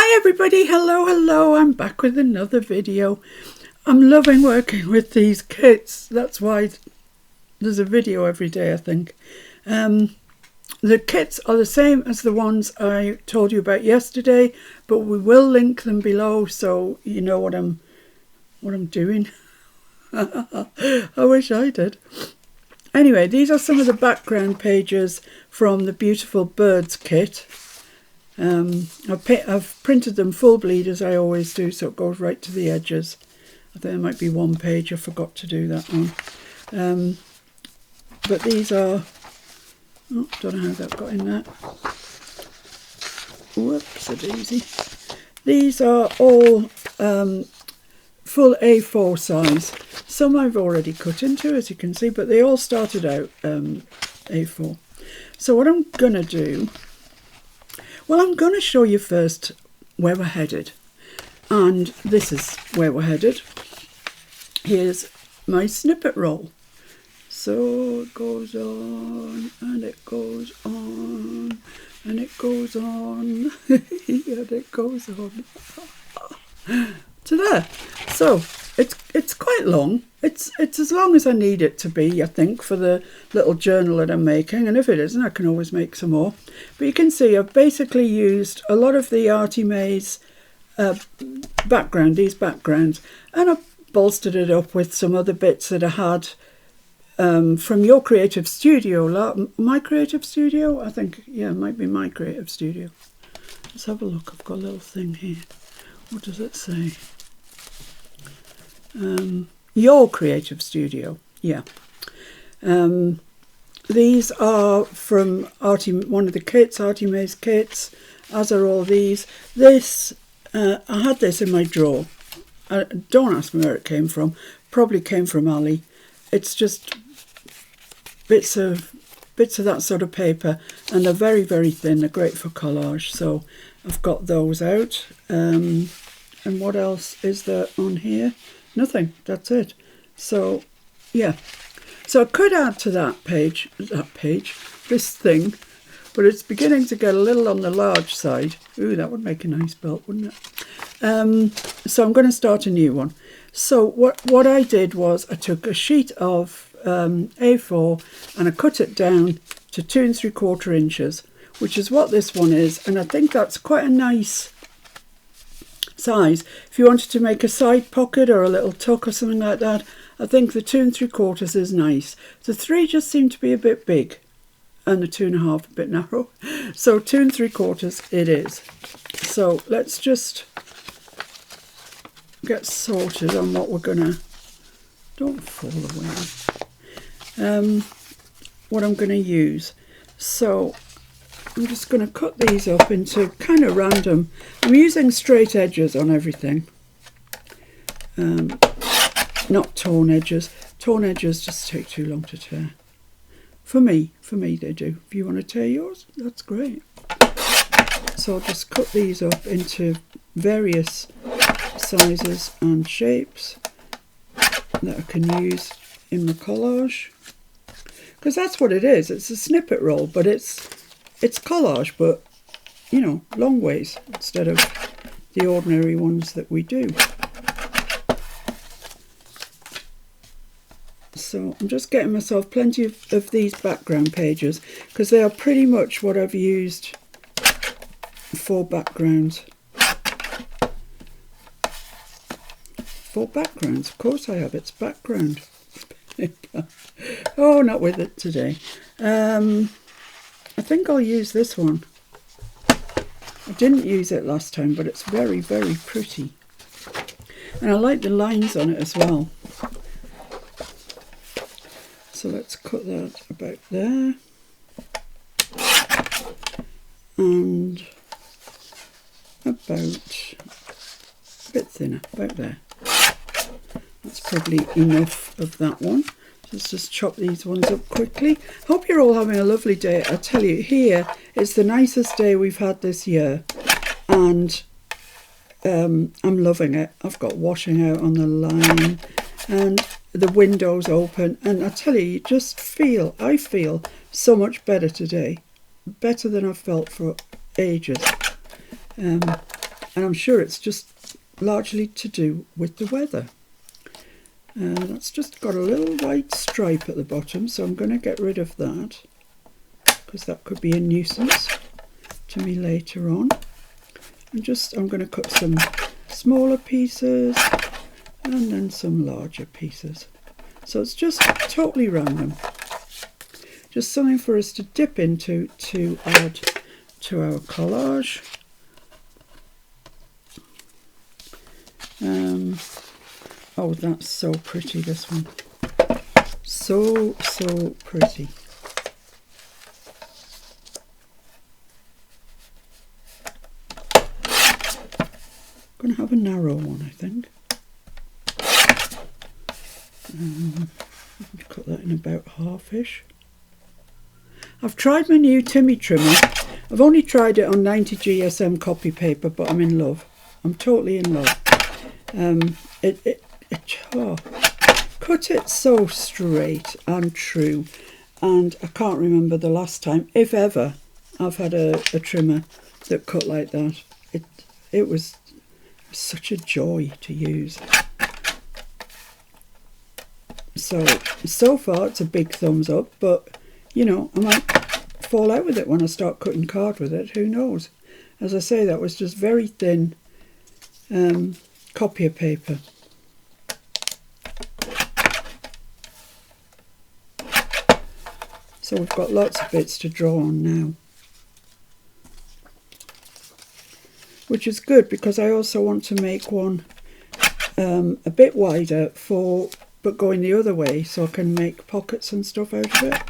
Hi everybody, hello, I'm back with another video. I'm loving working with these kits, that's why there's a video every day I think. The kits are the same as the ones I told you about yesterday, but we will link them below so you know what I'm doing. I wish I did. Anyway, these are some of the background pages from the Beautiful Birds kit. I've printed them full bleed as I always do, so it goes right to the edges. I think there might be one page I forgot to do that on. But these are, don't know how that got in there. Whoops, a daisy. These are all full A4 size. Some I've already cut into, as you can see, but they all started out A4. So what I'm going to do, well, I'm going to show you first where we're headed. And this is where we're headed. Here's my snippet roll. So it goes on, and it goes on, and it goes on, and it goes on to there. So it's quite long. It's as long as I need it to be, I think, for the little journal that I'm making. And if it isn't, I can always make some more. But you can see I've basically used a lot of the artymaze these backgrounds, and I've bolstered it up with some other bits that I had from your creative studio. My creative studio? I think, yeah, it might be my creative studio. Let's have a look. I've got a little thing here. What does it say? Your creative studio, yeah. These are from one of the kits, artymaze kits, as are all these. This, I had this in my drawer. Don't ask me where it came from. Probably came from Ali. It's just bits of that sort of paper, and they're very, very thin. They're great for collage, so I've got those out. And what else is there on here? Nothing, that's it. So yeah, so I could add to that page, this thing, but it's beginning to get a little on the large side. Ooh, that would make a nice belt, wouldn't it? So I'm going to start a new one. So what I did was I took a sheet of A4 and I cut it down to 2 3/4 inches, which is what this one is, and I think that's quite a nice size. If you wanted to make a side pocket or a little tuck or something like that, I think the 2 3/4 is nice. The 3 just seemed to be a bit big, and the 2 1/2 a bit narrow. So 2 3/4 it is. So let's just get sorted on what we're gonna. Don't fall away. What I'm gonna use. So I'm just going to cut these up into kind of random. I'm using straight edges on everything, not torn edges. Torn edges just take too long to tear. For me they do. If you want to tear yours, that's great. So I'll just cut these up into various sizes and shapes that I can use in my collage. Because that's what it is. It's a snippet roll, but it's collage, but, you know, long ways instead of the ordinary ones that we do. So I'm just getting myself plenty of these background pages, because they are pretty much what I've used for backgrounds. For backgrounds, of course I have. It's background. Oh, not with it today. I think I'll use this one. I didn't use it last time, but it's very, very pretty. And I like the lines on it as well. So let's cut that about there. And about a bit thinner, about there. That's probably enough of that one. Let's just chop these ones up quickly. Hope you're all having a lovely day. I tell you, here is the nicest day we've had this year, and I'm loving it. I've got washing out on the line and the windows open, and I tell you, I feel so much better today, better than I've felt for ages. and I'm sure it's just largely to do with the weather. That's just got a little white stripe at the bottom, so I'm going to get rid of that because that could be a nuisance to me later on. And I'm going to cut some smaller pieces and then some larger pieces. So it's just totally random. Just something for us to dip into to add to our collage. Oh, that's so pretty, this one. So pretty. Going to have a narrow one, I think. Cut that in about half-ish. I've tried my new Timmy trimmer. I've only tried it on 90 GSM copy paper, but I'm in love. I'm totally in love. Cut it so straight and true, and I can't remember the last time, if ever, I've had a trimmer that cut like that. It was such a joy to use. So far it's a big thumbs up, but you know, I might fall out with it when I start cutting card with it, who knows. As I say, that was just very thin copier paper. So we've got lots of bits to draw on now, which is good because I also want to make one a bit wider but going the other way, so I can make pockets and stuff out of it.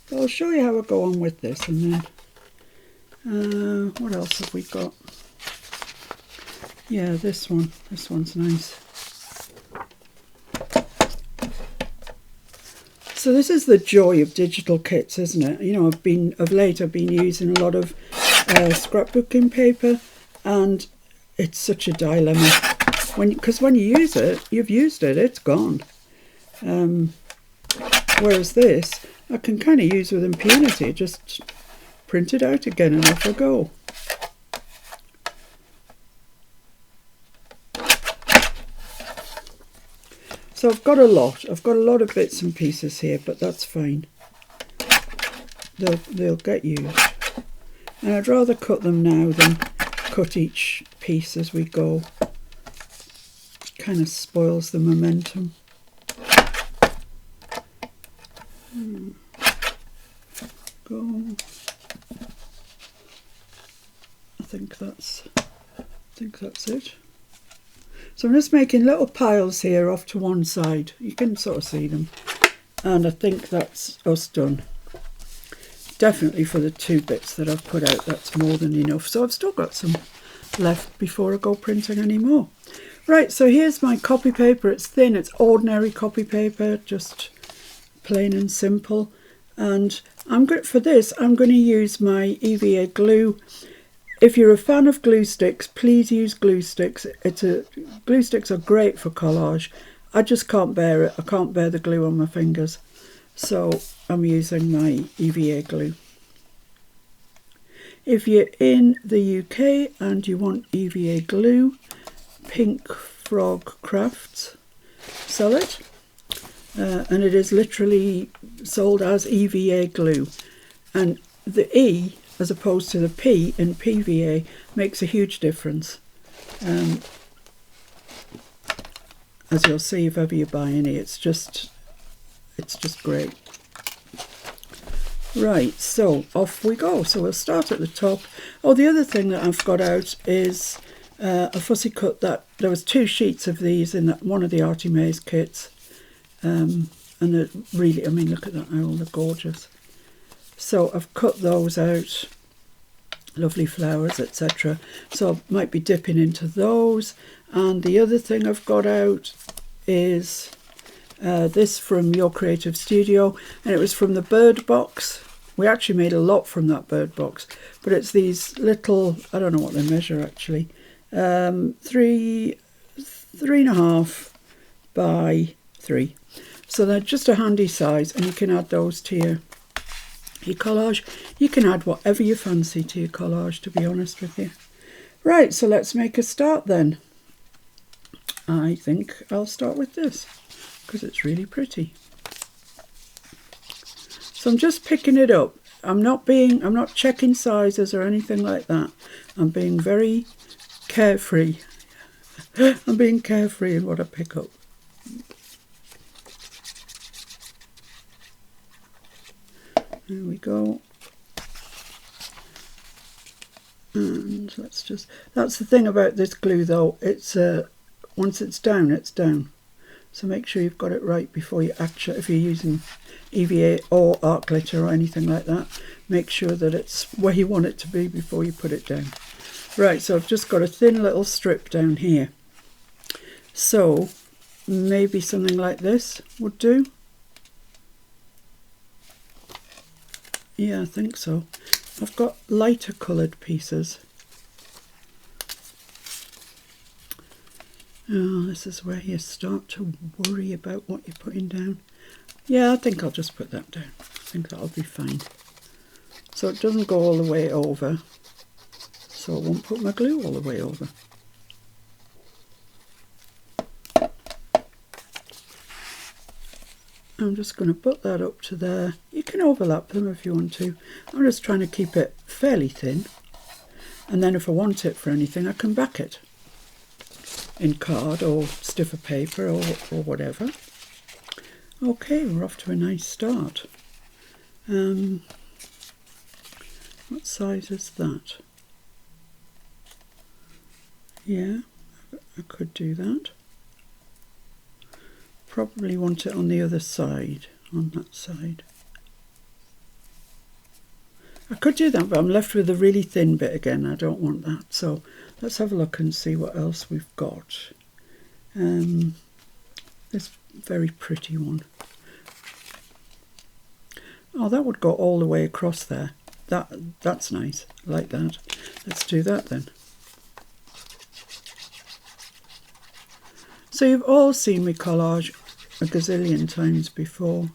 But I'll show you how I go on with this, and then what else have we got? Yeah, this one's nice. So this is the joy of digital kits, isn't it? You know, of late I've been using a lot of scrapbooking paper, and it's such a dilemma. Because when you use it, you've used it, it's gone. Whereas this, I can kind of use with impunity. Just print it out again and off I go. So I've got a lot of bits and pieces here, but that's fine. They'll get used. And I'd rather cut them now than cut each piece as we go. Kind of spoils the momentum. Go. I think that's it. So I'm just making little piles here off to one side. You can sort of see them. And I think that's us done. Definitely for the 2 bits that I've put out, that's more than enough. So I've still got some left before I go printing any more. Right, so here's my copy paper. It's thin, it's ordinary copy paper, just plain and simple. And for this, I'm going to use my EVA glue. If you're a fan of glue sticks, please use glue sticks. Glue sticks are great for collage. I just can't bear it. I can't bear the glue on my fingers. So I'm using my EVA glue. If you're in the UK and you want EVA glue, Pink Frog Crafts sell it. And it is literally sold as EVA glue. And the E, as opposed to the P in PVA, makes a huge difference. As you'll see if ever you buy any, it's just great. Right, so off we go. So we'll start at the top. Oh, the other thing that I've got out is a fussy cut. That there was 2 sheets of these in one of the artymaze kits. And they're really, I mean, look at that now, they're gorgeous. So I've cut those out, lovely flowers, etc. So I might be dipping into those. And the other thing I've got out is this from Your Creative Studio, and it was from the bird box. We actually made a lot from that bird box, but it's these little, I don't know what they measure actually, 3.5 by 3. So they're just a handy size, and you can add those to your collage. You can add whatever you fancy to your collage, to be honest with you. Right, so let's make a start then. I think I'll start with this because it's really pretty. So I'm just picking it up. I'm not checking sizes or anything like that. I'm being very carefree. I'm being carefree in what I pick up. There we go. And that's the thing about this glue though, it's once it's down, it's down. So make sure you've got it right before you actually, if you're using EVA or art glitter or anything like that, make sure that it's where you want it to be before you put it down. Right, so I've just got a thin little strip down here. So maybe something like this would do. Yeah, I think so. I've got lighter coloured pieces. Oh, this is where you start to worry about what you're putting down. Yeah, I think I'll just put that down. I think that'll be fine. So it doesn't go all the way over. So I won't put my glue all the way over. I'm just going to put that up to there. You can overlap them if you want to. I'm just trying to keep it fairly thin. And then if I want it for anything, I can back it in card or stiffer paper or whatever. Okay, we're off to a nice start. What size is that? Yeah, I could do that. Probably want it on the other side, on that side. I could do that, but I'm left with a really thin bit again. I don't want that. So let's have a look and see what else we've got. This very pretty one. Oh, that would go all the way across there. That's nice. I like that. Let's do that then. So you've all seen me collage a gazillion times before,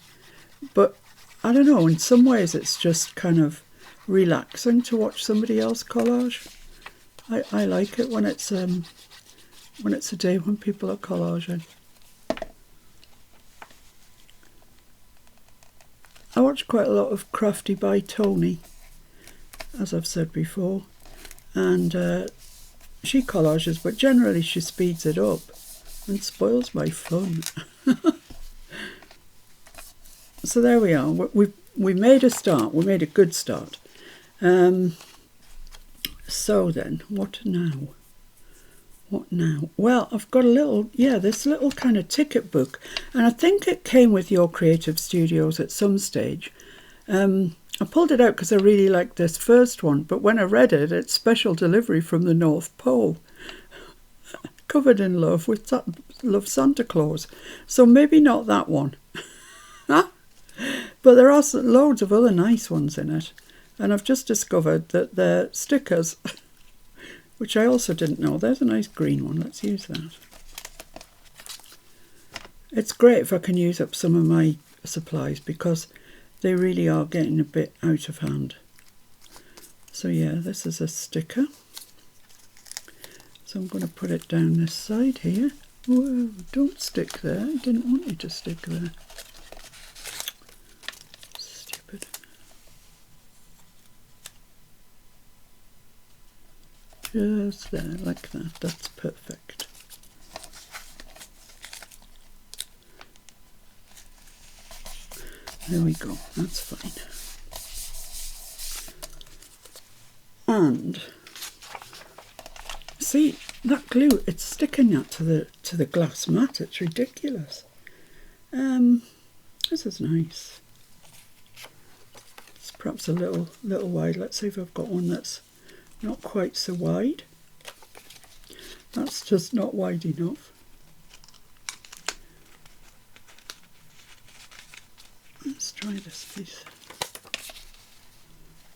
but I don't know, in some ways it's just kind of relaxing to watch somebody else collage. I like it when it's a day when people are collaging. I watch quite a lot of Crafty by Tony, as I've said before, and she collages, but generally she speeds it up and spoils my fun. So there we are. We made a start. We made a good start. So then, what now? What now? Well, I've got this little kind of ticket book, and I think it came with Your Creative Studios at some stage. I pulled it out because I really liked this first one, but when I read it, it's special delivery from the North Pole. Covered in love with Love Santa Claus. So maybe not that one. But there are loads of other nice ones in it. And I've just discovered that they're stickers, which I also didn't know. There's a nice green one. Let's use that. It's great if I can use up some of my supplies because they really are getting a bit out of hand. So yeah, this is a sticker. So I'm going to put it down this side here. Whoa, don't stick there. I didn't want you to stick there. Stupid. Just there, like that. That's perfect. There we go. That's fine. And see that glue? It's sticking that to the glass mat. It's ridiculous. This is nice. It's perhaps a little wide. Let's see if I've got one that's not quite so wide. That's just not wide enough. Let's try this piece.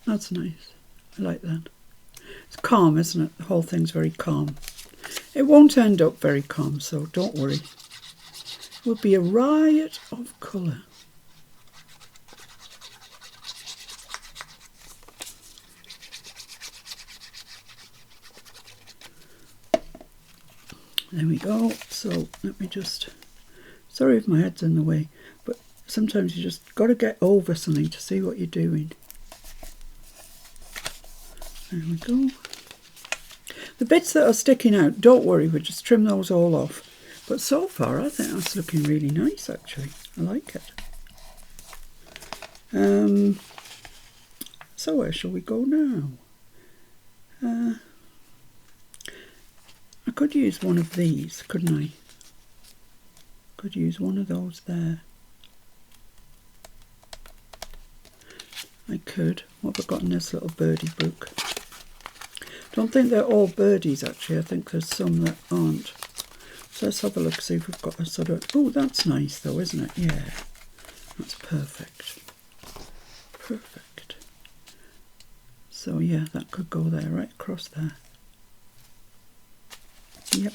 That's nice. I like that. It's calm, isn't it? The whole thing's very calm. It won't end up very calm, so don't worry. It will be a riot of colour. There we go. So let me just, sorry if my head's in the way, but sometimes you just got to get over something to see what you're doing. There we go. The bits that are sticking out, don't worry, we'll just trim those all off. But so far, I think that's looking really nice, actually. I like it. So where shall we go now? I could use one of these, couldn't I? Could use one of those there. I could. What have I got in this little birdie book? Don't think they're all birdies, actually. I think there's some that aren't. So let's have a look, see if we've got a sort of... Oh, that's nice though, isn't it? Yeah, that's perfect. Perfect. So yeah, that could go there, right across there. Yep.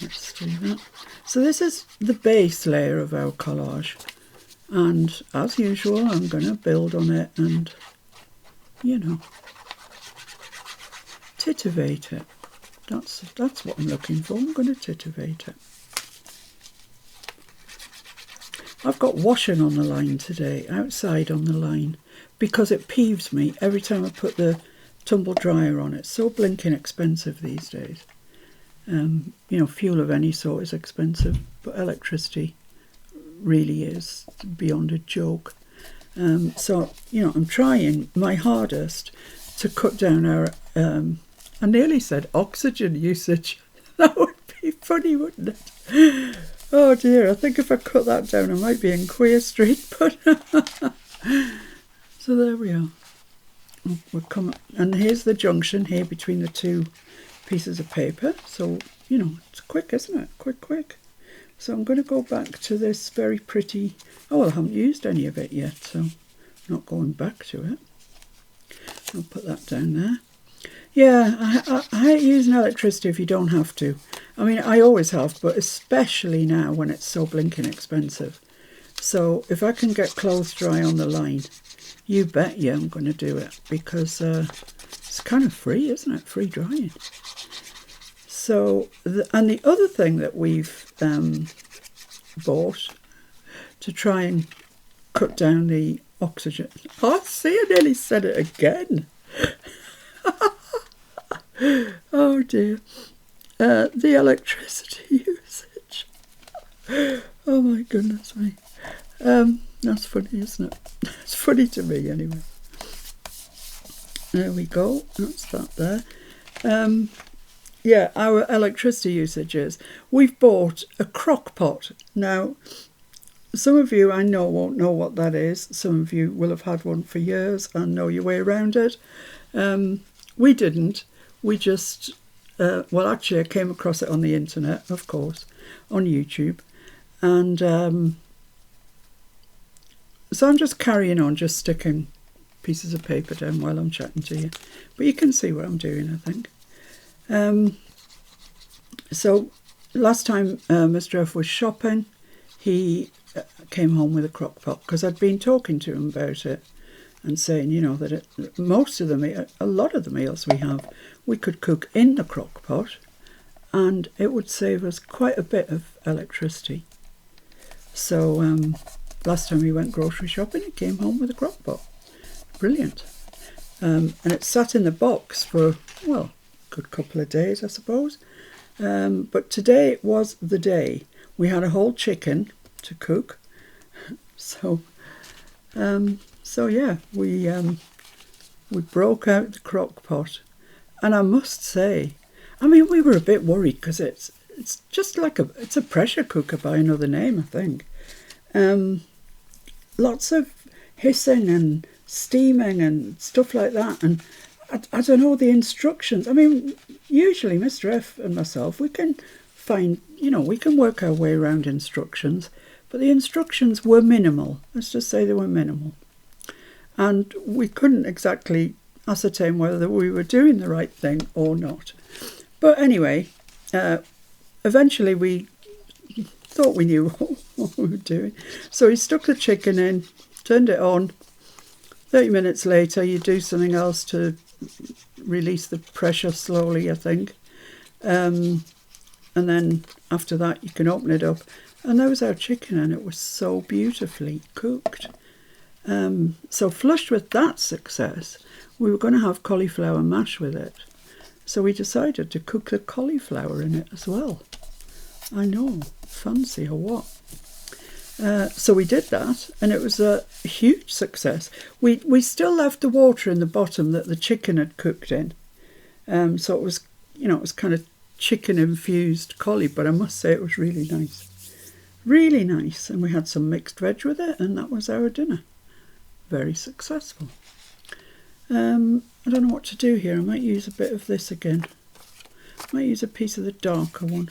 Let's do that. So this is the base layer of our collage. And as usual, I'm going to build on it and, you know, titivate it. That's what I'm looking for. I'm going to titivate it. I've got washing on the line today, outside on the line, because it peeves me every time I put the tumble dryer on. It's so blinking expensive these days. You know, fuel of any sort is expensive, but electricity really is beyond a joke. So, you know, I'm trying my hardest to cut down our... I nearly said oxygen usage. That would be funny, wouldn't it? Oh dear, I think if I cut that down I might be in Queer Street, but... So there we are. We're coming, and here's the junction here between the two pieces of paper. So, you know, it's quick, isn't it? Quick. So I'm going to go back to this very pretty... Oh, well, I haven't used any of it yet, so I'm not going back to it. I'll put that down there. Yeah, I hate using electricity if you don't have to. I mean, I always have, but especially now when it's so blinking expensive. So if I can get clothes dry on the line, you bet you I'm going to do it, because it's kind of free, isn't it? Free drying. So, and the other thing that we've bought to try and cut down the oxygen... Oh, see, I nearly said it again. Oh dear. The electricity usage. Oh my goodness me. That's funny, isn't it? It's funny to me anyway. There we go. That's that there. Yeah, our electricity usage is... We've bought a crock pot. Now, some of you I know won't know what that is. Some of you will have had one for years and know your way around it. We didn't. We just... well, actually, I came across it on the internet, of course, on YouTube. And so I'm just carrying on, just sticking pieces of paper down while I'm chatting to you. But you can see what I'm doing, I think. So last time Mr. F was shopping, he came home with a crock pot, because I'd been talking to him about it and saying, you know, that a lot of the meals we have, we could cook in the crock pot and it would save us quite a bit of electricity. So last time we went grocery shopping, he came home with a crock pot. Brilliant. And it sat in the box for, well, a good couple of days, I suppose. But today was the day. We had a whole chicken to cook. So yeah, we broke out the crock pot, and I must say, I mean, we were a bit worried because it's just like it's a pressure cooker by another name, I think. Lots of hissing and steaming and stuff like that, and I don't know the instructions. I mean, usually Mr. F and myself, we can find, you know, we can work our way around instructions, but the instructions were minimal. Let's just say they were minimal. And we couldn't exactly ascertain whether we were doing the right thing or not. But anyway, eventually we thought we knew what we were doing. So he stuck the chicken in, turned it on. 30 minutes later, you do something else to release the pressure slowly, I think. And then after that you can open it up, and there was our chicken, and it was so beautifully cooked. So flushed with that success, we were going to have cauliflower mash with it. So we decided to cook the cauliflower in it as well. I know, fancy or what? So we did that, and it was a huge success. We still left the water in the bottom that the chicken had cooked in. So it was, it was kind of chicken infused collie, but I must say it was really nice. Really nice. And we had some mixed veg with it, and that was our dinner. Very successful. I don't know what to do here. I might use a bit of this again. I might use a piece of the darker one.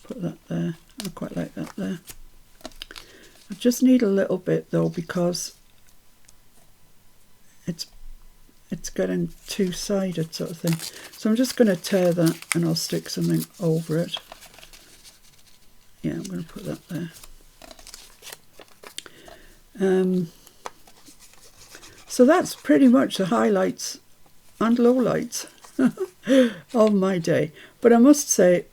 Put that there. I quite like that there. I just need a little bit though, because it's getting two-sided sort of thing. So I'm just going to tear that, and I'll stick something over it. Yeah, I'm going to put that there. So that's pretty much the highlights and lowlights of my day. But I must say,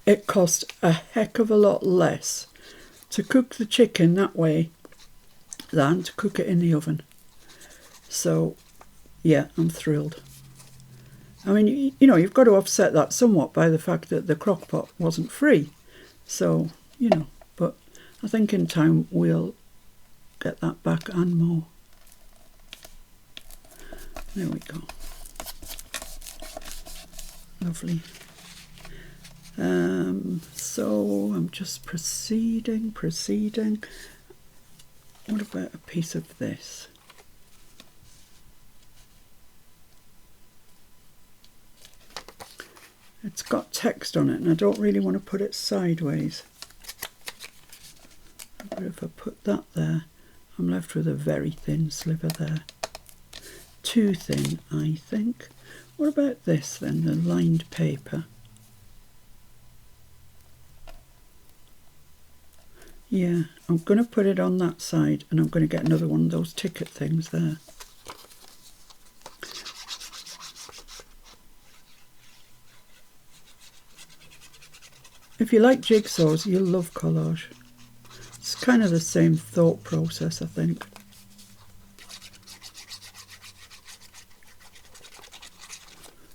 it cost a heck of a lot less to cook the chicken that way than to cook it in the oven. So, yeah, I'm thrilled. I mean, you've got to offset that somewhat by the fact that the crock pot wasn't free. So, but I think in time we'll get that back and more. There we go. Lovely. So I'm just proceeding. What about a piece of this? It's got text on it, and I don't really want to put it sideways. But if I put that there, I'm left with a very thin sliver there. Too thin, I think. What about this then, the lined paper? Yeah, I'm going to put it on that side, and I'm going to get another one of those ticket things there. If you like jigsaws, you'll love collage. It's kind of the same thought process, I think.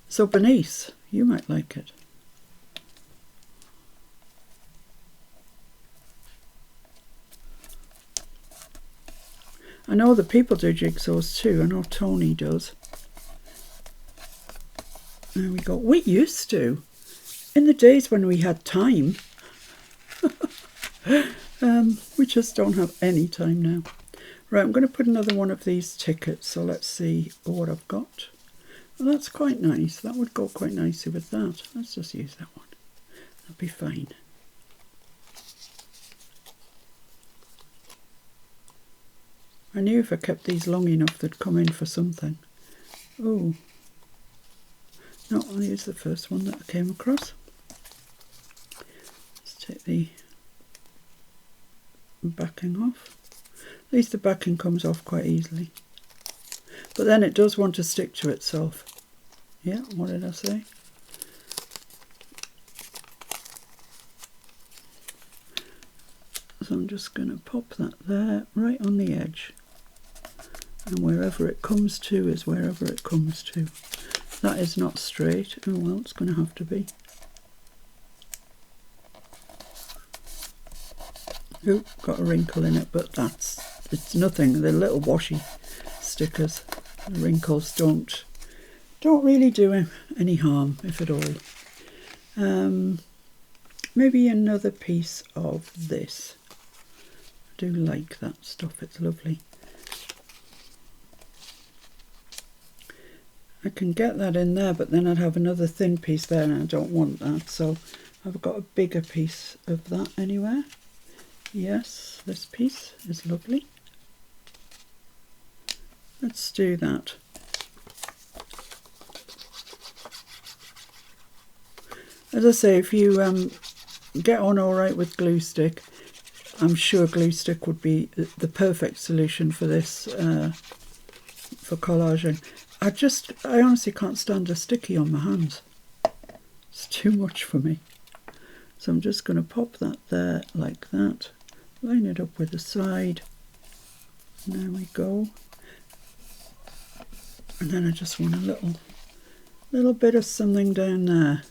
So Bernice, you might like it. I know the people do jigsaws too. I know Tony does. There we go. We used to. In the days when we had time. We just don't have any time now. Right, I'm going to put another one of these tickets. So let's see what I've got. Well, that's quite nice. That would go quite nicely with that. Let's just use that one. That'll be fine. I knew if I kept these long enough they'd come in for something. Oh. No, I'll use the first one that I came across. Let's take the backing off. At least the backing comes off quite easily. But then it does want to stick to itself. Yeah, what did I say? So I'm just going to pop that there, right on the edge. And wherever it comes to is wherever it comes to. That is not straight. Oh well, it's going to have to be. Oh, got a wrinkle in it, but it's nothing. They're little washi stickers. The wrinkles don't really do any harm, if at all. Maybe another piece of this. I do like that stuff. It's lovely. I can get that in there, but then I'd have another thin piece there, and I don't want that. So I've got a bigger piece of that anywhere. Yes, this piece is lovely. Let's do that. As I say, if you get on all right with glue stick, I'm sure glue stick would be the perfect solution for this, for collaging. I honestly can't stand a sticky on my hands. It's too much for me. So I'm just going to pop that there like that. Line it up with the side. And there we go. And then I just want a little bit of something down there.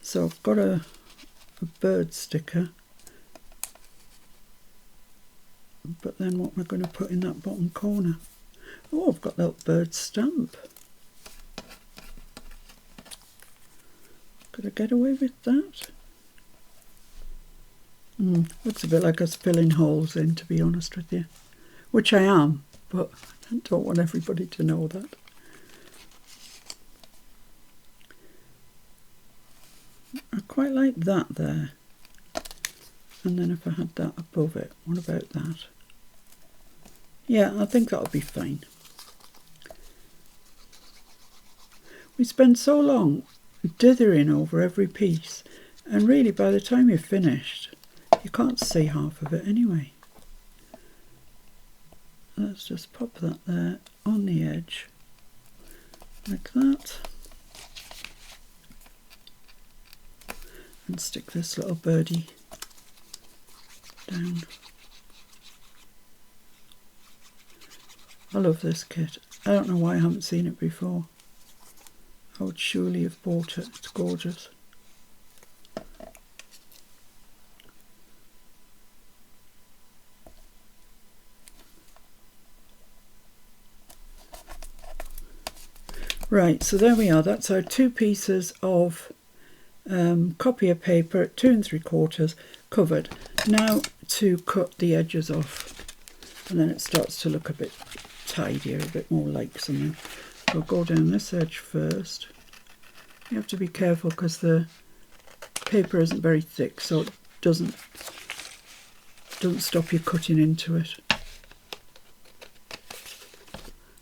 So I've got a bird sticker. But then what am I going to put in that bottom corner? Oh, I've got that bird stamp. Could I get away with that? Looks a bit like us filling holes in, to be honest with you. Which I am, but I don't want everybody to know that. I quite like that there. And then if I had that above it, what about that? Yeah, I think that'll be fine. We spend so long dithering over every piece, and really by the time you're finished, you can't see half of it anyway. Let's just pop that there on the edge, like that. And stick this little birdie down. I love this kit. I don't know why I haven't seen it before. I would surely have bought it. It's gorgeous. Right, so there we are. That's our 2 pieces of copier paper at 2 3/4 covered. Now to cut the edges off, and then it starts to look a bit tidier, a bit more like something. We'll go down this edge first. You have to be careful because the paper isn't very thick, so it doesn't stop you cutting into it.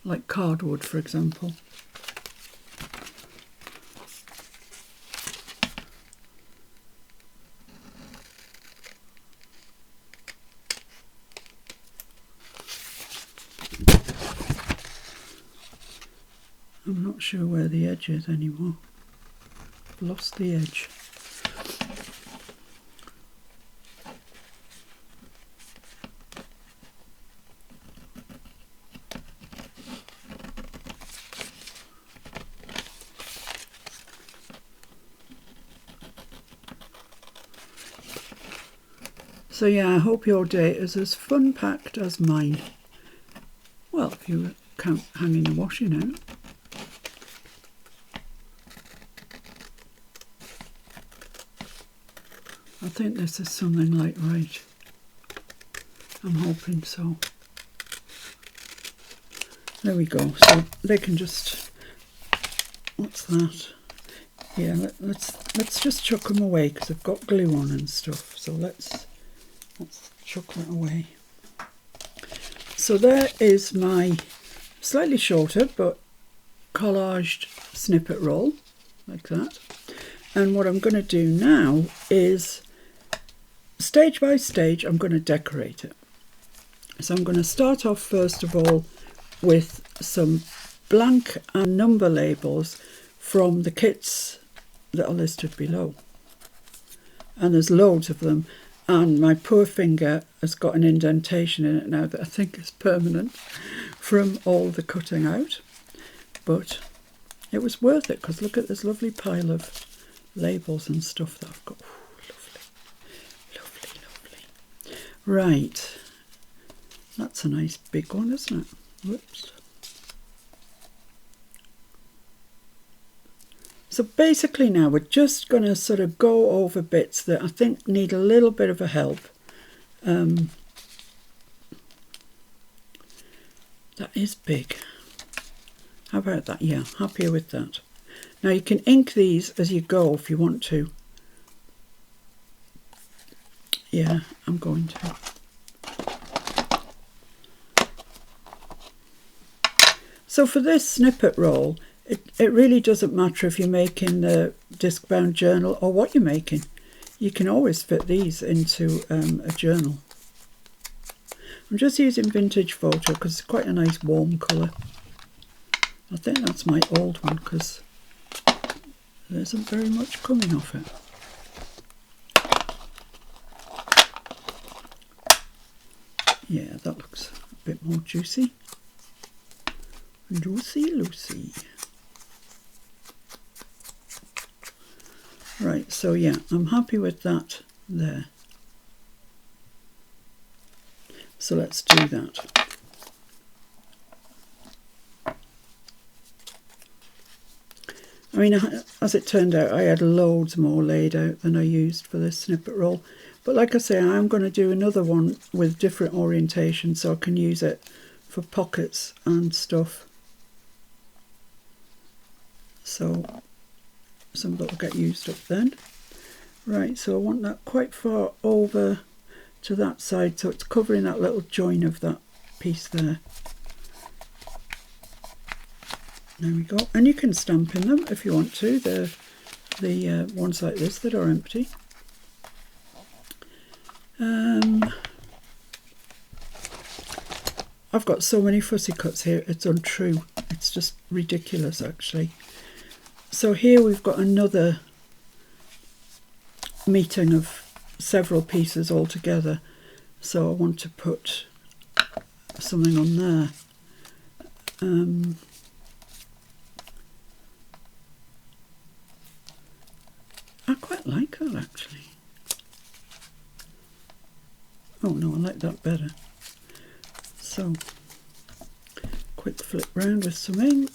Like cardboard, for example. I'm not sure where the edge is anymore. I've lost the edge. So yeah, I hope your day is as fun-packed as mine. Well, if you count hanging the washing out. I think this is something like right. I'm hoping so. There we go. So they can just, what's that? Yeah, let's just chuck them away because I've got glue on and stuff. So let's chuck that away. So there is my slightly shorter but collaged snippet roll, like that. And what I'm going to do now is, stage by stage, I'm going to decorate it. So I'm going to start off first of all with some blank and number labels from the kits that are listed below. And there's loads of them, and my poor finger has got an indentation in it now that I think is permanent from all the cutting out. But it was worth it because look at this lovely pile of labels and stuff that I've got. Ooh, lovely, lovely. Right, that's a nice big one, isn't it? Whoops. So basically now we're just going to sort of go over bits that I think need a little bit of a help. That is big. How about that? Yeah, happier with that. Now you can ink these as you go if you want to. Yeah, I'm going to. So for this snippet roll, it really doesn't matter if you're making the disc bound journal or what you're making. You can always fit these into a journal. I'm just using Vintage Photo because it's quite a nice warm colour. I think that's my old one because there isn't very much coming off it. Yeah, that looks a bit more juicy. Juicy Lucy. Right, so yeah, I'm happy with that there. So let's do that. I mean, as it turned out, I had loads more laid out than I used for this snippet roll. But like I say, I'm going to do another one with different orientation so I can use it for pockets and stuff. So some of it will get used up then. Right, so I want that quite far over to that side, so it's covering that little join of that piece there. There we go. And you can stamp in them if you want to, the ones like this that are empty. I've got so many fussy cuts here, it's untrue. It's just ridiculous actually. So here we've got another meeting of several pieces all together. So I want to put something on there. I quite like that actually. Oh no, I like that better. So, quick flip round with some ink.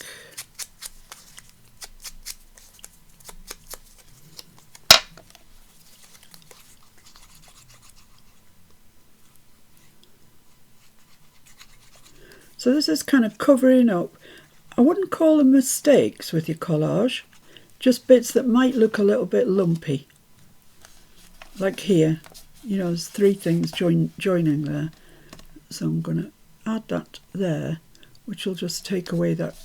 So this is kind of covering up. I wouldn't call them mistakes with your collage, just bits that might look a little bit lumpy. Like here, you know, there's three things joining there. So I'm going to add that there, which will just take away that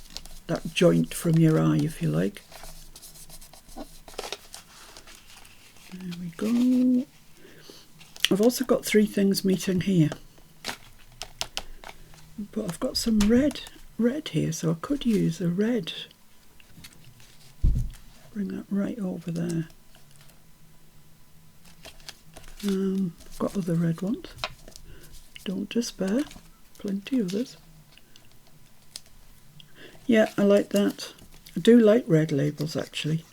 joint from your eye, if you like. There we go. I've also got three things meeting here. But I've got some red here, so I could use a red. Bring that right over there. I've got other red ones. Don't despair. Plenty others. Yeah, I like that. I do like red labels actually.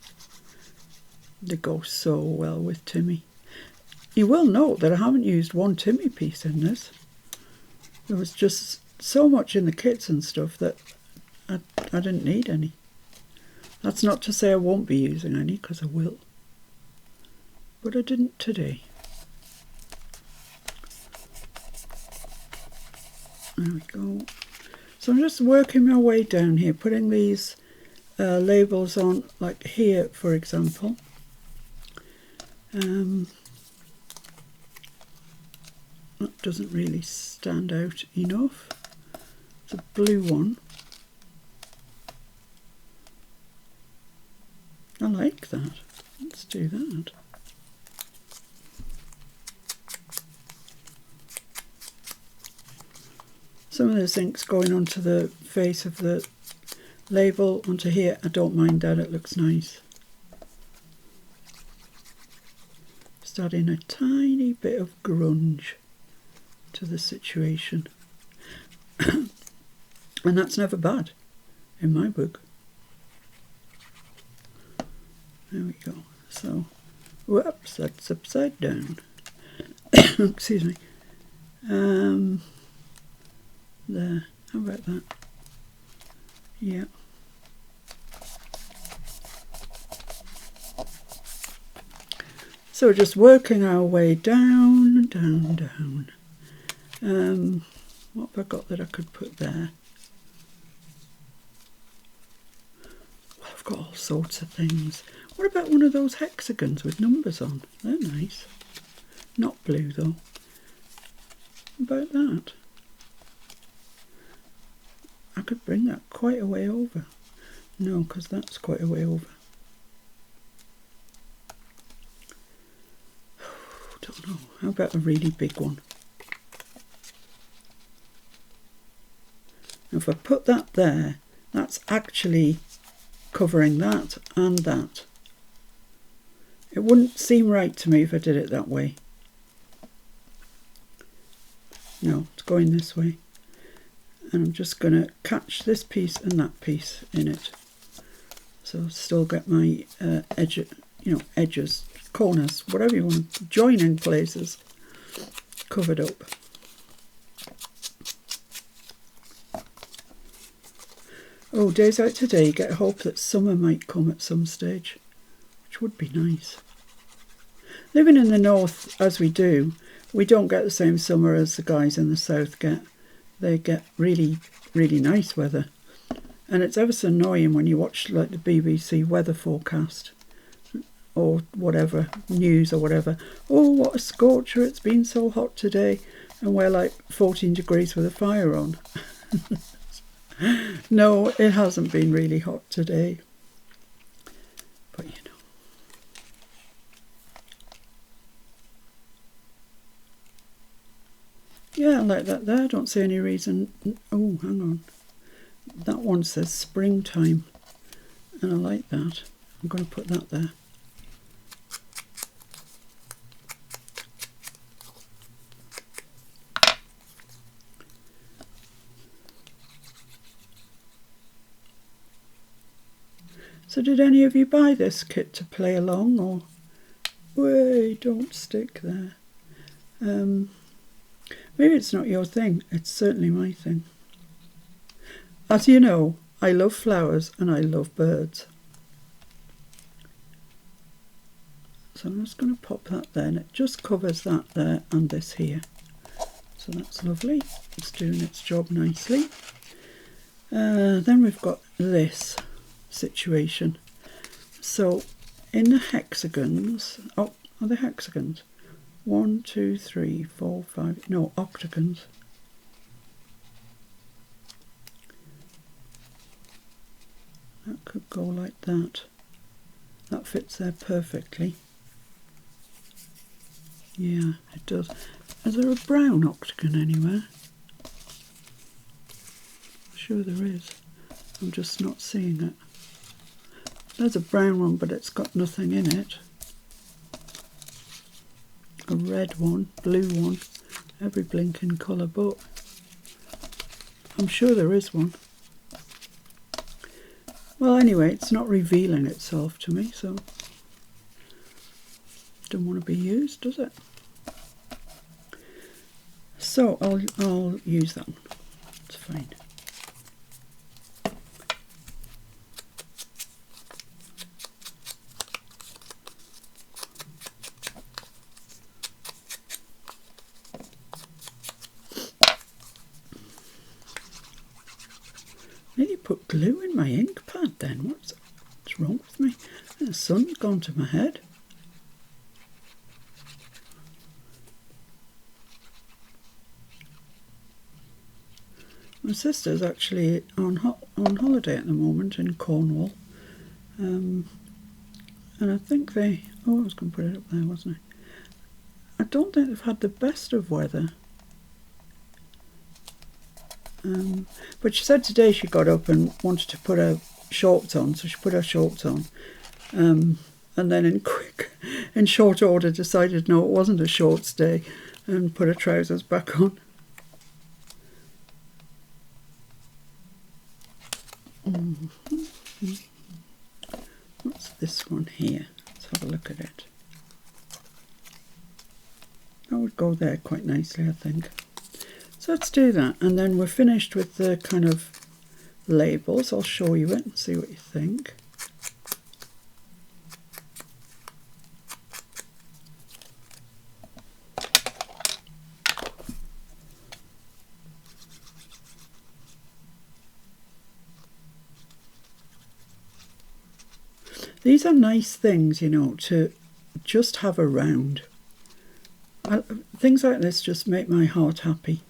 They go so well with Timmy. You will note that I haven't used one Timmy piece in this. There was just so much in the kits and stuff that I didn't need any. That's not to say I won't be using any, because I will. But I didn't today. There we go. So I'm just working my way down here, putting these labels on, like here, for example. That doesn't really stand out enough. It's a blue one. I like that. Let's do that. Some of this ink's going onto the face of the label, onto here. I don't mind that, it looks nice. Just adding a tiny bit of grunge to the situation. And that's never bad in my book. There we go. So, whoops, that's upside down. Excuse me. There. How about that? Yeah. So we're just working our way down, down, down. What have I got that I could put there? Well, I've got all sorts of things. What about one of those hexagons with numbers on? They're nice. Not blue though. About that. I could bring that quite a way over. No, because that's quite a way over. Don't know. How about a really big one? If I put that there, that's actually covering that and that It wouldn't seem right to me if I did it that way. No, it's going this way. And I'm just going to catch this piece and that piece in it. So still get my edges, corners, whatever you want, joining places covered up. Oh, days out today, you get hope that summer might come at some stage, which would be nice. Living in the north as we do, we don't get the same summer as the guys in the south get. They get really, really nice weather. And it's ever so annoying when you watch like the BBC weather forecast or whatever, news or whatever. Oh, what a scorcher, it's been so hot today. And we're like 14 degrees with a fire on. No, it hasn't been really hot today. But you know. Yeah, I like that there. I don't see any reason. Oh, hang on. That one says springtime. And I like that. I'm going to put that there. So did any of you buy this kit to play along, or way, don't stick there. Maybe it's not your thing. It's certainly my thing. As you know, I love flowers and I love birds. So I'm just going to pop that there, and it just covers that there and this here. So that's lovely. It's doing its job nicely. Then we've got this situation. So in the hexagons, oh, are they hexagons? 1, 2, 3, 4, 5, no, octagons. That could go like that. That fits there perfectly. Yeah, it does. Is there a brown octagon anywhere? I'm sure there is. I'm just not seeing it. There's a brown one, but it's got nothing in it. A red one, blue one, every blinking colour, but I'm sure there is one. Well, anyway, it's not revealing itself to me, so don't want to be used, does it? So I'll use that one. It's fine. Nearly put glue in my ink pad then. What's wrong with me? The sun's gone to my head. My sister's actually on holiday at the moment in Cornwall. And I think I was going to put it up there, wasn't I? I don't think they've had the best of weather. But she said today she got up and wanted to put her shorts on, so she put her shorts on, and then in short order decided no, it wasn't a shorts day, and put her trousers back on. What's this one here? Let's have a look at it. That would go there quite nicely, I think. So let's do that, and then we're finished with the kind of labels. I'll show you it and see what you think. These are nice things, you know, to just have around. Things like this just make my heart happy.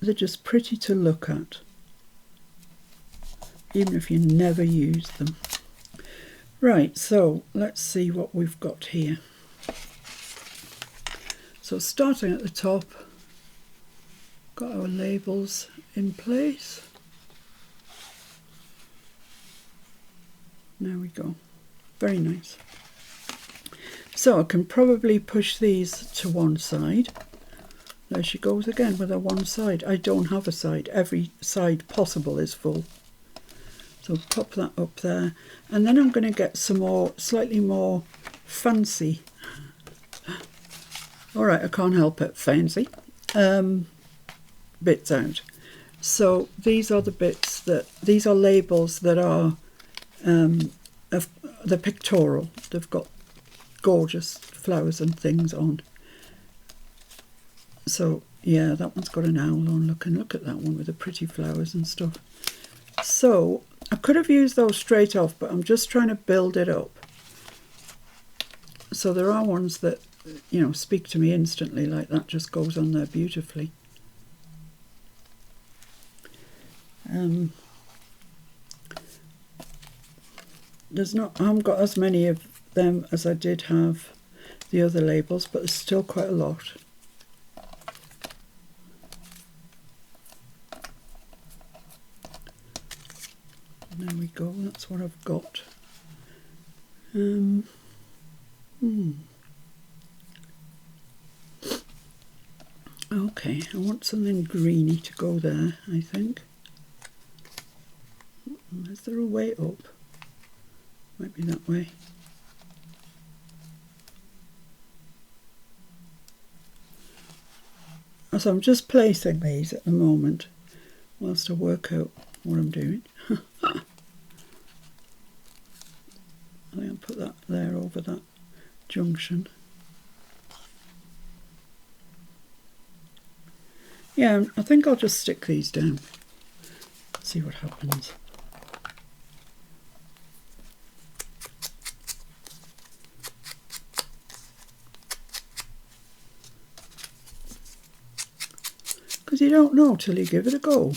They're just pretty to look at, even if you never use them. Right, so let's see what we've got here. So starting at the top, got our labels in place. There we go. Very nice. So I can probably push these to one side. There she goes again with her one side. I don't have a side. Every side possible is full. So pop that up there. And then I'm going to get some more, slightly more fancy. All right, I can't help it. Fancy. Bits out. So these are the bits that, these are labels that are of the pictorial. They've got gorgeous flowers and things on. So yeah, that one's got an owl on. Look at that one with the pretty flowers and stuff. So I could have used those straight off, but I'm just trying to build it up. So there are ones that, you know, speak to me instantly, like that just goes on there beautifully. There's not, I haven't got as many of them as I did have the other labels, but there's still quite a lot. There we go, that's what I've got. Okay, I want something greeny to go there, I think. Is there a way up? Might be that way. So I'm just placing these at the moment whilst I work out what I'm doing. I think I'll put that there over that junction. Yeah, I think I'll just stick these down. See what happens. Because you don't know till you give it a go.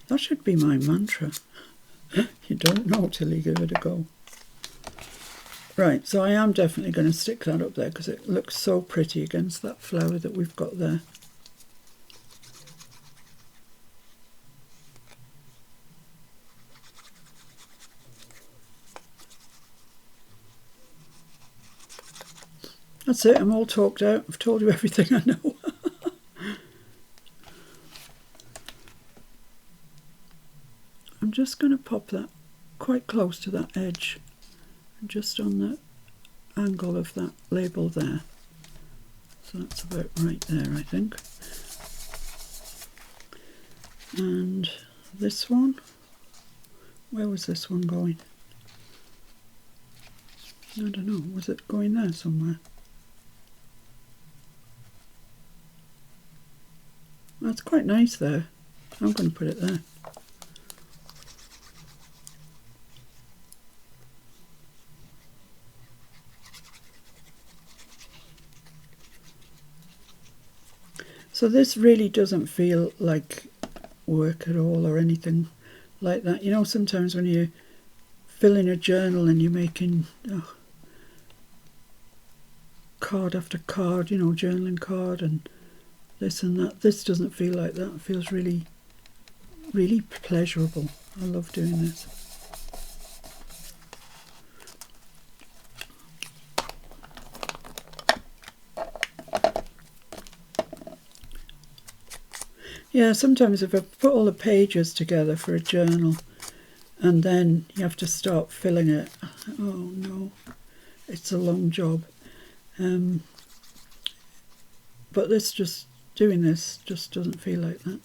That should be my mantra. You don't know till you give it a go. Right, so I am definitely going to stick that up there because it looks so pretty against that flower that we've got there. That's it, I'm all talked out. I've told you everything I know. I'm just going to pop that quite close to that edge, just on the angle of that label there. So that's about right there, I think. And this one, where was this one going? I don't know, was it going there somewhere? That's quite nice there. I'm going to put it there. So this really doesn't feel like work at all or anything like that. You know, sometimes when you fill in a journal and you're making card after card, you know, journaling card and this and that, this doesn't feel like that. It feels really, really pleasurable. I love doing this. Yeah, sometimes if I put all the pages together for a journal and then you have to start filling it, oh no, it's a long job. But doing this just doesn't feel like that.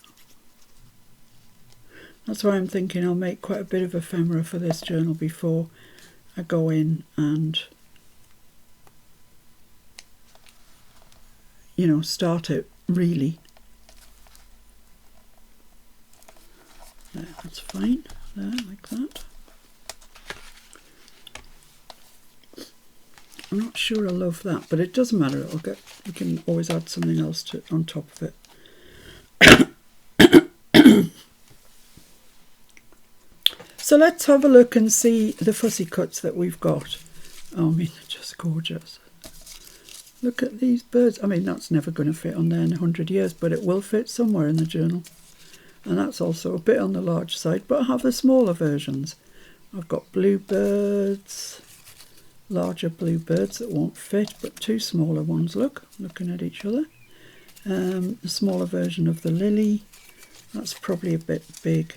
That's why I'm thinking I'll make quite a bit of ephemera for this journal before I go in and, you know, start it really. There, that's fine, there, like that. I'm not sure I love that, but it doesn't matter. We can always add something else on top of it. So let's have a look and see the fussy cuts that we've got. Oh, I mean, they're just gorgeous. Look at these birds. I mean, that's never going to fit on there in 100 years, but it will fit somewhere in the journal. and that's also a bit on the large side, but I have the smaller versions. I've got bluebirds, larger bluebirds that won't fit, but two smaller ones, looking at each other. A smaller version of the lily, that's probably a bit big.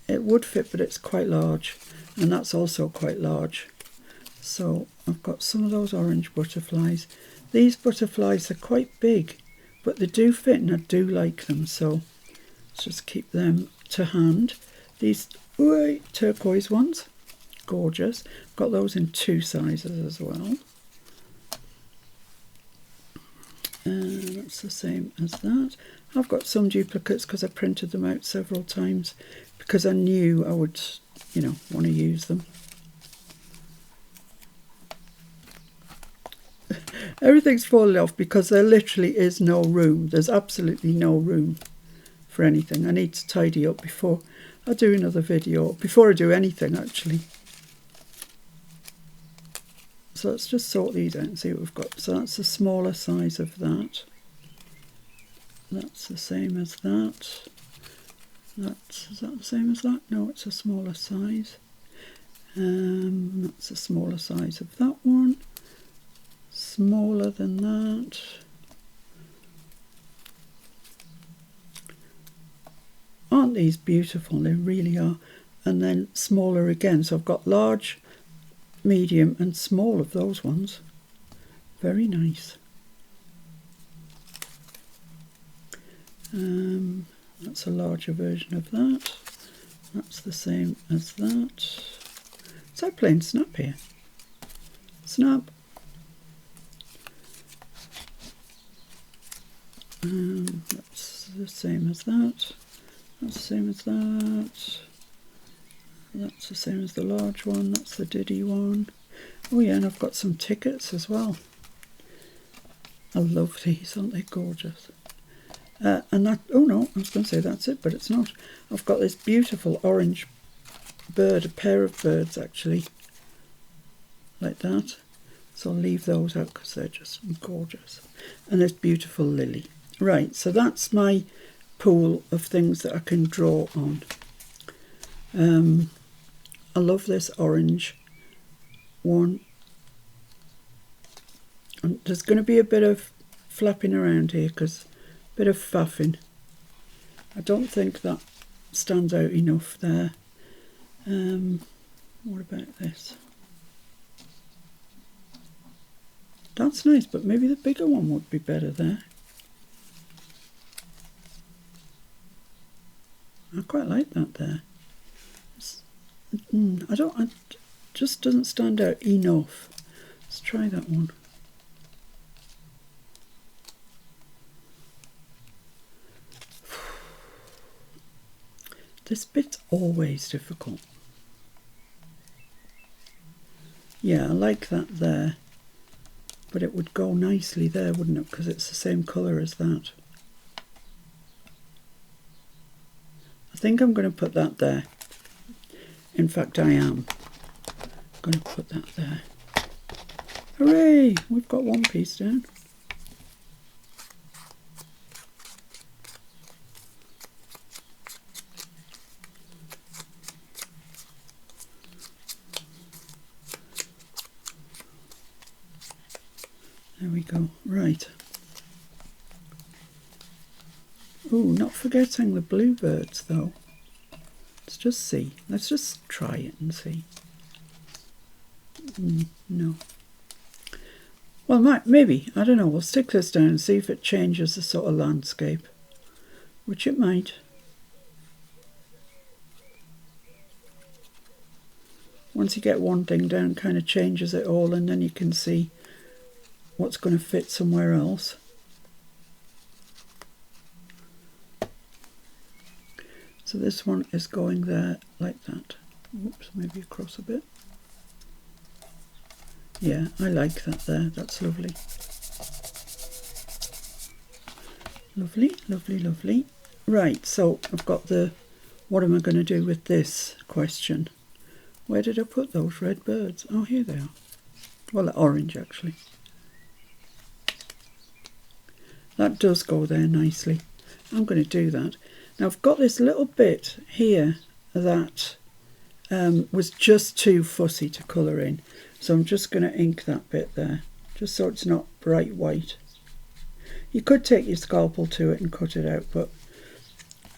It would fit, but it's quite large, and that's also quite large. So I've got some of those orange butterflies. These butterflies are quite big, but they do fit and I do like them, so let's just keep them to hand. These turquoise ones, gorgeous. Got those in 2 sizes as well. That's the same as that. I've got some duplicates because I printed them out several times because I knew I would, want to use them. Everything's falling off because there literally is no room. There's absolutely no room for anything. I need to tidy up before I do another video, before I do anything actually. So let's just sort these out and see what we've got. So that's the smaller size of that. That's the same as that. Is that the same as that? No, it's a smaller size. That's a smaller size of that one. Smaller than that. Aren't these beautiful? They really are. And then smaller again. So I've got large, medium and small of those ones. Very nice. That's a larger version of that. That's the same as that. Is that playing Snap here? Snap. That's the same as that. That's the same as that. That's the same as the large one. That's the Diddy one. Oh yeah, and I've got some tickets as well. I love these, aren't they gorgeous? And that, oh no, I was going to say that's it, but it's not. I've got this beautiful orange bird, a pair of birds actually, like that. So I'll leave those out because they're just gorgeous. And this beautiful lily. Right, so that's my pool of things that I can draw on. I love this orange one. And there's going to be a bit of flapping around here because a bit of faffing. I don't think that stands out enough there. What about this? That's nice, but maybe the bigger one would be better there. I quite like that there. It just doesn't stand out enough. Let's try that one. This bit's always difficult. Yeah, I like that there. But it would go nicely there, wouldn't it? Because it's the same colour as that. I think I'm going to put that there. In fact, I am going to put that there. Hooray! We've got one piece down. There we go. Right. Ooh, not forgetting the bluebirds though. Let's just see. Let's just try it and see. No. Well, maybe. I don't know. We'll stick this down and see if it changes the sort of landscape. Which it might. Once you get one thing down, kind of changes it all, and then you can see what's going to fit somewhere else. So this one is going there like that. Whoops, maybe across a bit. Yeah, I like that there. That's lovely. Lovely, lovely, lovely. Right, so I've got the, what am I going to do with this question? Where did I put those red birds? Oh, here they are. Well, they're orange actually. That does go there nicely. I'm going to do that. Now I've got this little bit here that was just too fussy to colour in. So I'm just going to ink that bit there, just so it's not bright white. You could take your scalpel to it and cut it out, but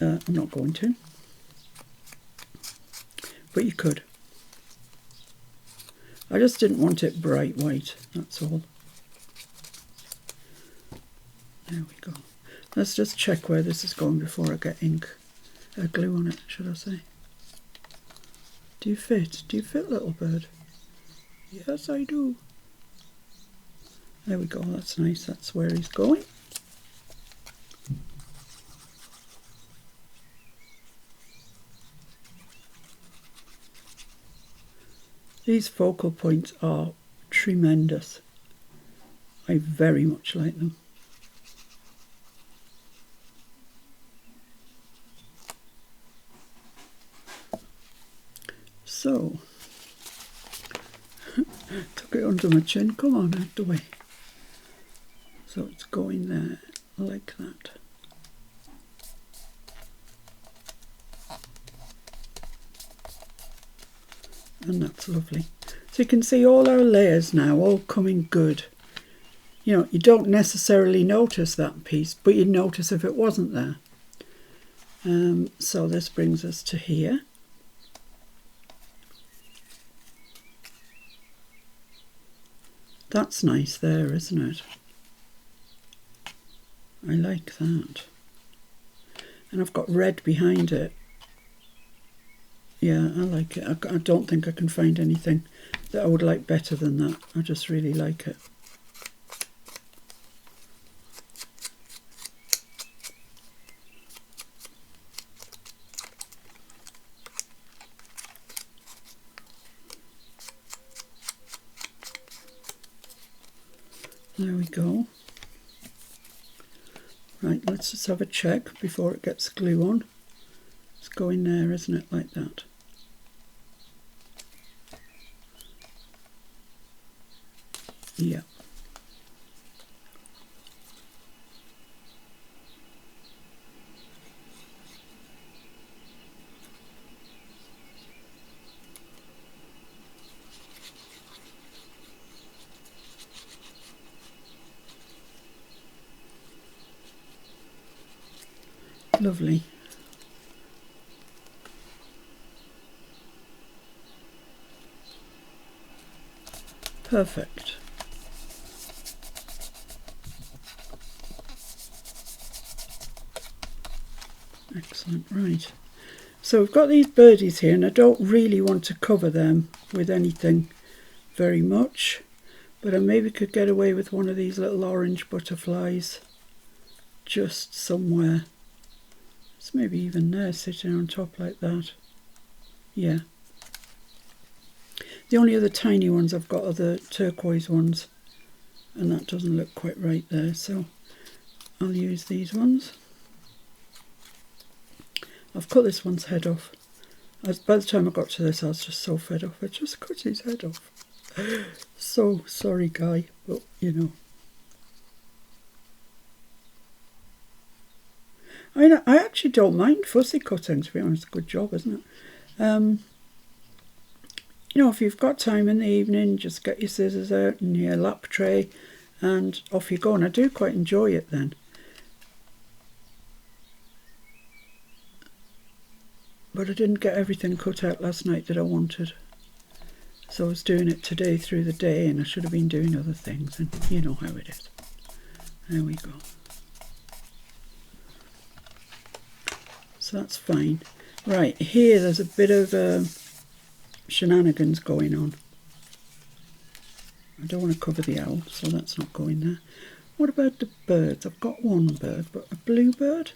I'm not going to. But you could. I just didn't want it bright white, that's all. There we go. Let's just check where this is going before I get ink, glue on it, should I say. Do you fit? Do you fit, little bird? Yes, I do. There we go, that's nice, that's where he's going. These focal points are tremendous. I very much like them. So, took it under my chin, come on, out the way. So it's going there, like that. And that's lovely. So you can see all our layers now, all coming good. You know, you don't necessarily notice that piece, but you'd notice if it wasn't there. So this brings us to here. That's nice there, isn't it? I like that. And I've got red behind it. Yeah, I like it. I don't think I can find anything that I would like better than that. I just really like it. There we go. Right, let's just have a check before it gets glue on. It's going there, isn't it, like that? Yeah. Lovely. Perfect. Excellent, right. So we've got these birdies here, and I don't really want to cover them with anything very much, but I maybe could get away with one of these little orange butterflies just somewhere. It's maybe even there, sitting on top like that. Yeah. The only other tiny ones I've got are the turquoise ones, and that doesn't look quite right there, so I'll use these ones. I've cut this one's head off. By the time I got to this, I was just so fed up. I just cut his head off. So sorry, guy, but you know. I mean, I actually don't mind fussy cutting, to be honest. Good job, isn't it? You know, if you've got time in the evening, just get your scissors out and your lap tray and off you go. And I do quite enjoy it then. But I didn't get everything cut out last night that I wanted. So I was doing it today through the day, and I should have been doing other things, and you know how it is. There we go. So that's fine. Right, here there's a bit of shenanigans going on. I don't want to cover the owl, so that's not going there. What about the birds? I've got one bird, but a blue bird?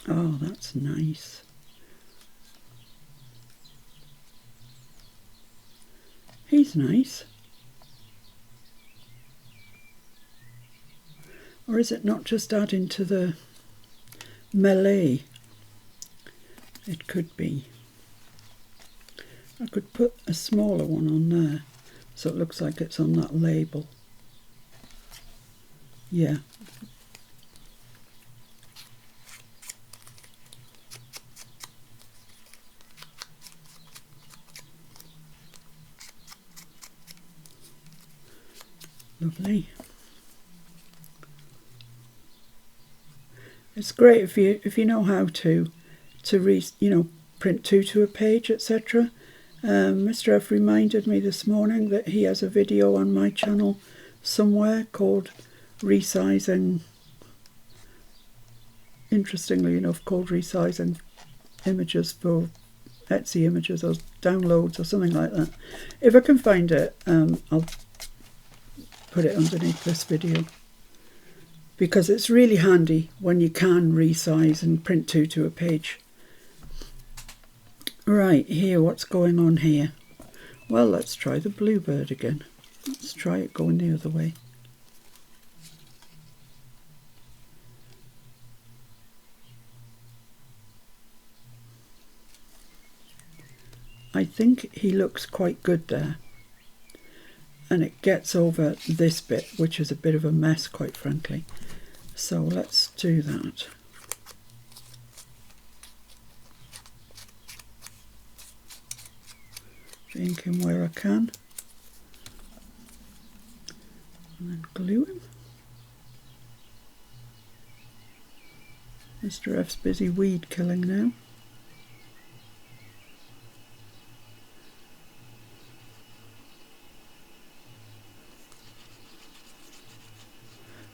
Oh, that's nice. He's nice. Or is it not just adding to the melee? It could be. I could put a smaller one on there so it looks like it's on that label. Yeah, Lovely. It's great if you know how to print two to a page, etc. Mr. F reminded me this morning that he has a video on my channel somewhere called resizing. Interestingly enough, called resizing images for Etsy images or downloads or something like that. If I can find it, I'll put it underneath this video, because it's really handy when you can resize and print two to a page. Right, here, what's going on here? Well, let's try the bluebird again. Let's try it going the other way. I think he looks quite good there. And it gets over this bit, which is a bit of a mess, quite frankly. So let's do that. Ink him where I can. And then glue him. Mr. F's busy weed killing now.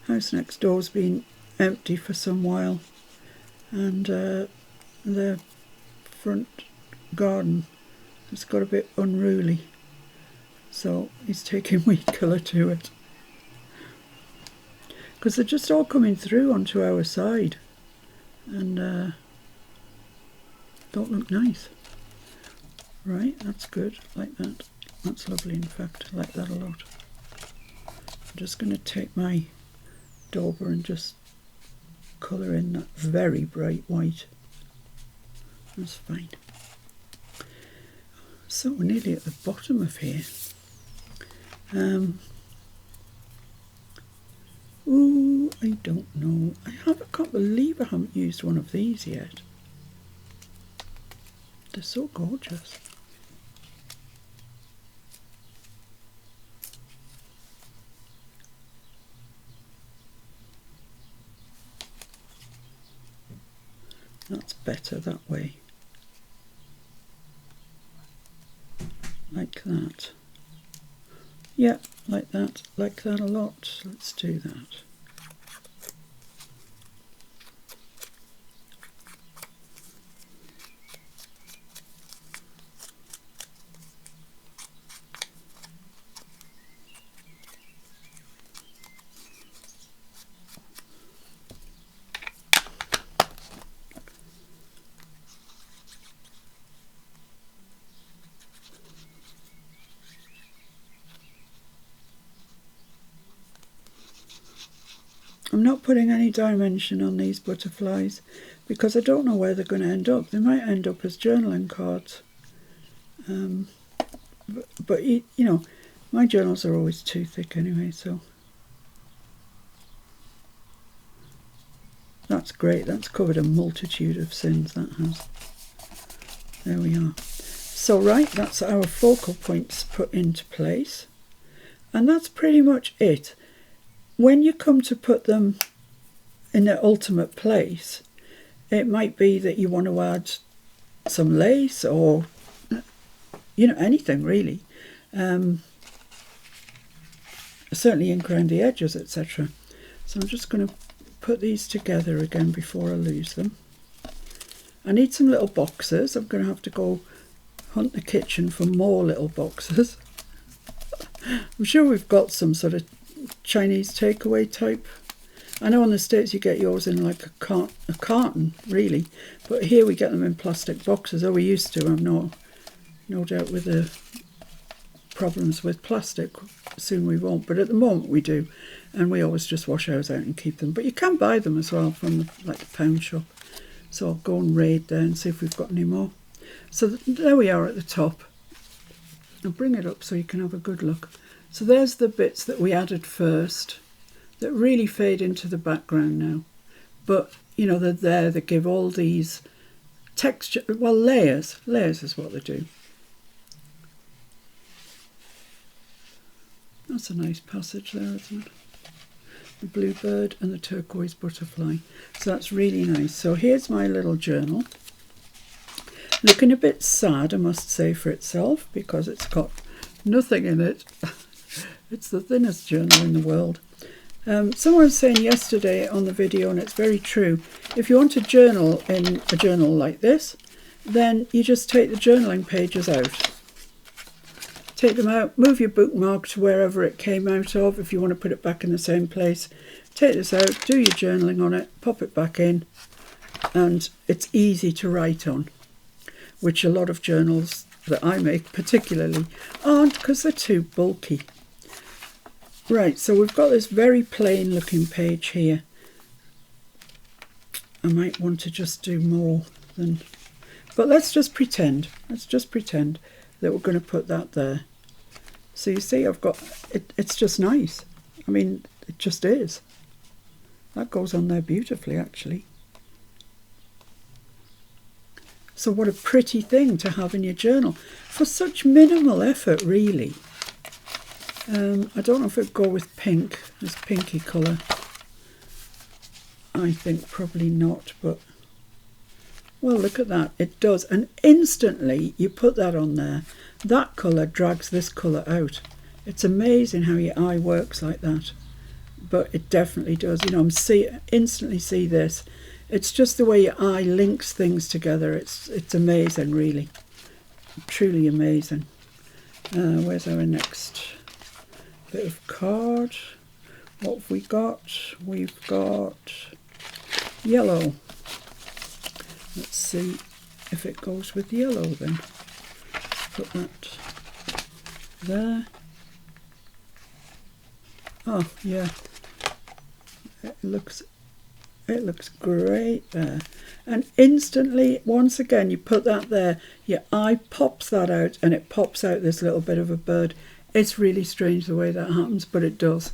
House next door's been empty for some while, and the front garden has got a bit unruly, so he's taking weed killer to it, because they're just all coming through onto our side and don't look nice. Right, that's good, like that. That's lovely, in fact. I like that a lot. I'm just going to take my dauber and just colour in that very bright white. That's fine. So we're nearly at the bottom of here. Ooh, I don't know. I can't believe I haven't used one of these yet. They're so gorgeous. That's better that way. Like that. Yeah, like that a lot. Let's do that. I'm not putting any dimension on these butterflies because I don't know where they're going to end up. They might end up as journaling cards. But you know, my journals are always too thick anyway, so that's great. That's covered a multitude of sins, that has. There we are. So right, that's our focal points put into place. And that's pretty much it. When you come to put them in their ultimate place, it might be that you want to add some lace or, you know, anything really. Certainly ink around the edges, etc. So I'm just going to put these together again before I lose them. I need some little boxes. I'm going to have to go hunt the kitchen for more little boxes. I'm sure we've got some sort of Chinese takeaway type. I know in the States you get yours in like a carton, really, but here we get them in plastic boxes. Oh, we used to. I've no doubt with the problems with plastic, soon we won't, but at the moment we do, and we always just wash ours out and keep them. But you can buy them as well from like the pound shop. So I'll go and raid there and see if we've got any more. So there we are at the top. I'll bring it up so you can have a good look. So there's the bits that we added first that really fade into the background now. But, you know, they're there, they give all these texture, well, layers. Layers is what they do. That's a nice passage there, isn't it? The bluebird and the turquoise butterfly. So that's really nice. So here's my little journal. Looking a bit sad, I must say, for itself, because it's got nothing in it. It's the thinnest journal in the world. Someone was saying yesterday on the video, and it's very true, if you want to journal in a journal like this, then you just take the journaling pages out. Take them out, move your bookmark to wherever it came out of, if you want to put it back in the same place. Take this out, do your journaling on it, pop it back in, and it's easy to write on, which a lot of journals that I make particularly aren't, because they're too bulky. Right, so we've got this very plain looking page here. I might want to just do more than... But let's just pretend that we're going to put that there. So you see, I've got... It's just nice. I mean, it just is. That goes on there beautifully, actually. So what a pretty thing to have in your journal. For such minimal effort, really. I don't know if it'd go with pink, this pinky colour. I think probably not, but... Well, look at that. It does. And instantly, you put that on there, that colour drags this colour out. It's amazing how your eye works like that. But it definitely does. You know, instantly see this. It's just the way your eye links things together. It's amazing, really. Truly amazing. Where's our next bit of card? What have we got? We've got yellow. Let's see if it goes with yellow then. Put that there. Oh yeah, it looks great there. And instantly, once again, you put that there, your eye pops that out, and it pops out this little bit of a bird. It's really strange the way that happens, but it does.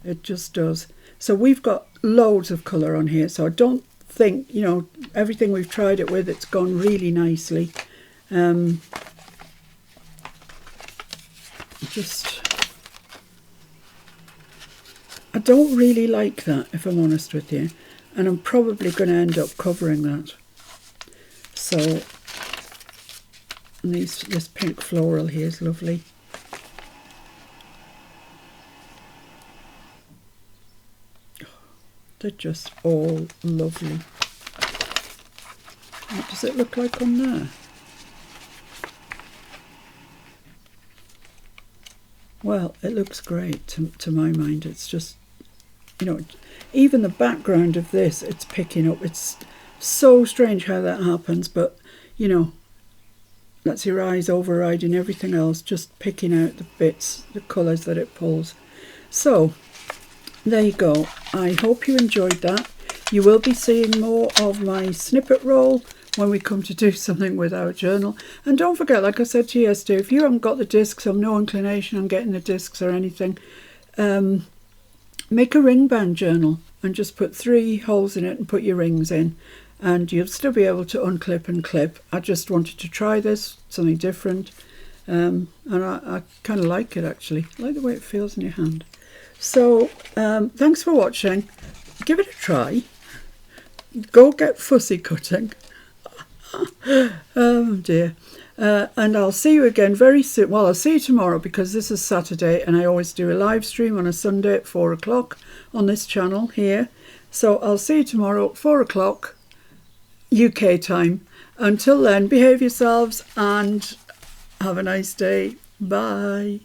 It just does. So we've got loads of colour on here, so I don't think, you know, everything we've tried it with, it's gone really nicely. I don't really like that, if I'm honest with you, and I'm probably going to end up covering that. So, and this pink floral here is lovely. They're just all lovely. What does it look like on there? Well, it looks great to my mind. It's just, you know, even the background of this, it's picking up. It's so strange how that happens, but, you know, that's your eyes overriding everything else, just picking out the bits, the colours that it pulls. So, there you go. I hope you enjoyed that. You will be seeing more of my snippet roll when we come to do something with our journal. And don't forget, like I said to you yesterday, if you haven't got the discs, I've no inclination on getting the discs or anything, make a ring band journal and just put 3 holes in it and put your rings in, and you'll still be able to unclip and clip. I just wanted to try this, something different, and I kind of like it, actually. I like the way it feels in your hand. So thanks for watching. Give it a try. Go get fussy cutting. Oh dear. And I'll see you again very soon. Well, I'll see you tomorrow, because this is Saturday and I always do a live stream on a Sunday at 4 o'clock on this channel here. So I'll see you tomorrow at 4 o'clock UK time. Until then, behave yourselves and have a nice day. Bye.